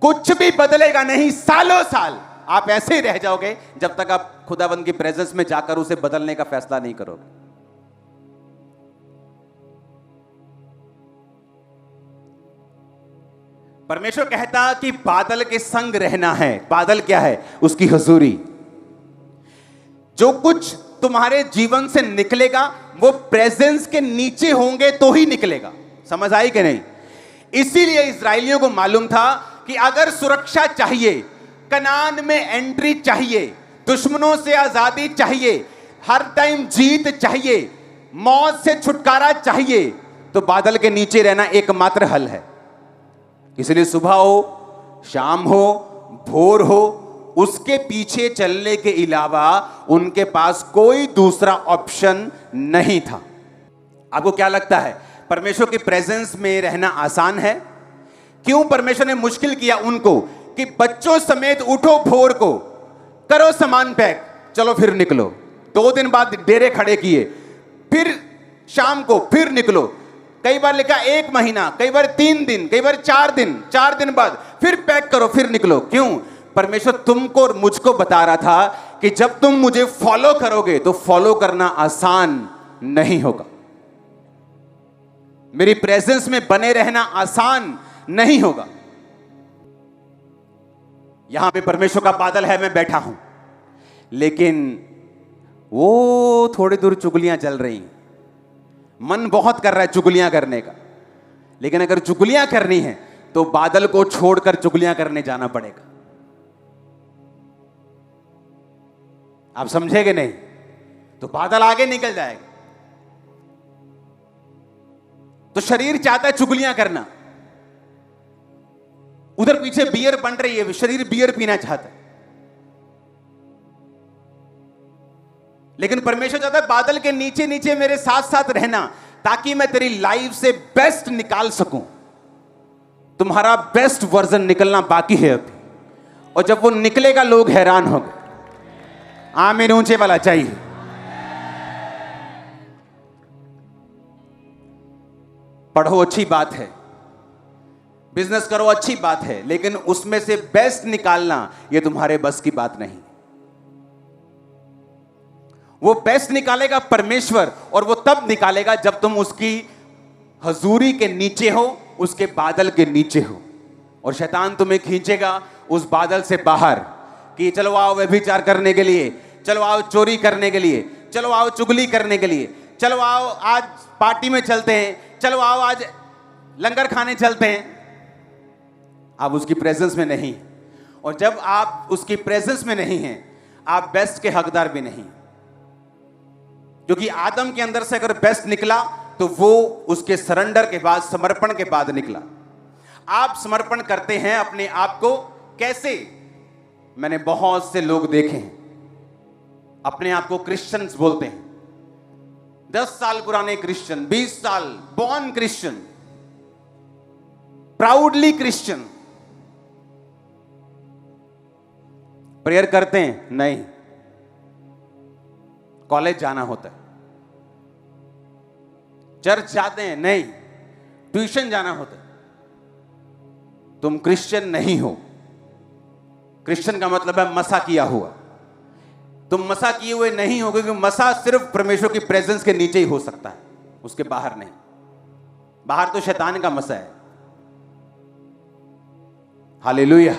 कुछ भी बदलेगा नहीं, सालों साल आप ऐसे ही रह जाओगे जब तक आप खुदावंद की प्रेजेंस में जाकर उसे बदलने का फैसला नहीं करोगे। परमेश्वर कहता कि बादल के संग रहना है। बादल क्या है? उसकी हुजूरी। जो कुछ तुम्हारे जीवन से निकलेगा वो प्रेजेंस के नीचे होंगे तो ही निकलेगा। समझ आई कि नहीं? इसीलिए इस्राएलियों को मालूम था कि अगर सुरक्षा चाहिए, कनान में एंट्री चाहिए, दुश्मनों से आजादी चाहिए, हर टाइम जीत चाहिए, मौत से छुटकारा चाहिए, तो बादल के नीचे रहना एकमात्र हल है। इसलिए सुबह हो, शाम हो, भोर हो, उसके पीछे चलने के अलावा उनके पास कोई दूसरा ऑप्शन नहीं था। आपको क्या लगता है परमेश्वर की प्रेजेंस में रहना आसान है? क्यों परमेश्वर ने मुश्किल किया उनको कि बच्चों समेत उठो, भोर को करो सामान पैक, चलो फिर निकलो। 2 दिन बाद डेरे खड़े किए, फिर शाम को फिर निकलो। कई बार लिखा 1 महीना, कई बार 3 दिन, कई बार 4 दिन, 4 दिन बाद फिर पैक करो, फिर निकलो। क्यों? परमेश्वर तुमको और मुझको बता रहा था कि जब तुम मुझे फॉलो करोगे तो फॉलो करना आसान नहीं होगा। मेरी प्रेजेंस में बने रहना आसान नहीं होगा। यहां पे परमेश्वर का बादल है, मैं बैठा हूं, लेकिन वो थोड़ी दूर चुगलियां चल रही। मन बहुत कर रहा है चुगलियां करने का, लेकिन अगर चुगलियां करनी है तो बादल को छोड़कर चुगलियां करने जाना पड़ेगा। आप समझेंगे नहीं तो बादल आगे निकल जाएगा। तो शरीर चाहता है चुगलियां करना, उधर पीछे बियर बन रही है, शरीर बियर पीना चाहता है, लेकिन परमेश्वर चाहता है बादल के नीचे नीचे मेरे साथ साथ रहना, ताकि मैं तेरी लाइफ से बेस्ट निकाल सकूं। तुम्हारा बेस्ट वर्जन निकलना बाकी है अभी, और जब वो निकलेगा लोग हैरान हो गए। आमीन ऊंचे वाला चाहिए। पढ़ो अच्छी बात है, बिजनेस करो अच्छी बात है, लेकिन उसमें से बेस्ट निकालना ये तुम्हारे बस की बात नहीं। वो बेस्ट निकालेगा परमेश्वर, और वो तब निकालेगा जब तुम उसकी हजूरी के नीचे हो, उसके बादल के नीचे हो। और शैतान तुम्हें खींचेगा उस बादल से बाहर कि चलो आओ व्यभिचार करने के लिए, चलो आओ चोरी करने के लिए, चलो आओ चुगली करने के लिए, चलो आओ आज पार्टी में चलते हैं, चलो आओ आज लंगर खाने चलते हैं। आप उसकी प्रेजेंस में नहीं, और जब आप उसकी प्रेजेंस में नहीं हैं, आप बेस्ट के हकदार भी नहीं। क्योंकि आदम के अंदर से अगर बेस्ट निकला तो वो उसके सरेंडर के बाद, समर्पण के बाद निकला। आप समर्पण करते हैं अपने आप को कैसे? मैंने बहुत से लोग देखे हैं अपने आप को क्रिश्चियंस बोलते हैं, 10 साल पुराने क्रिश्चियन, 20 साल born Christian, proudly Christian. Prayer करते हैं? नहीं। कॉलेज जाना होता है। चर्च जाते हैं? नहीं। ट्यूशन जाना होता है। तुम क्रिश्चियन नहीं हो। क्रिश्चियन का मतलब है मसा किया हुआ। तुम मसा किए हुए नहीं हो, क्योंकि मसा सिर्फ परमेश्वर की प्रेजेंस के नीचे ही हो सकता है, उसके बाहर नहीं। बाहर तो शैतान का मसा है। हालेलुया।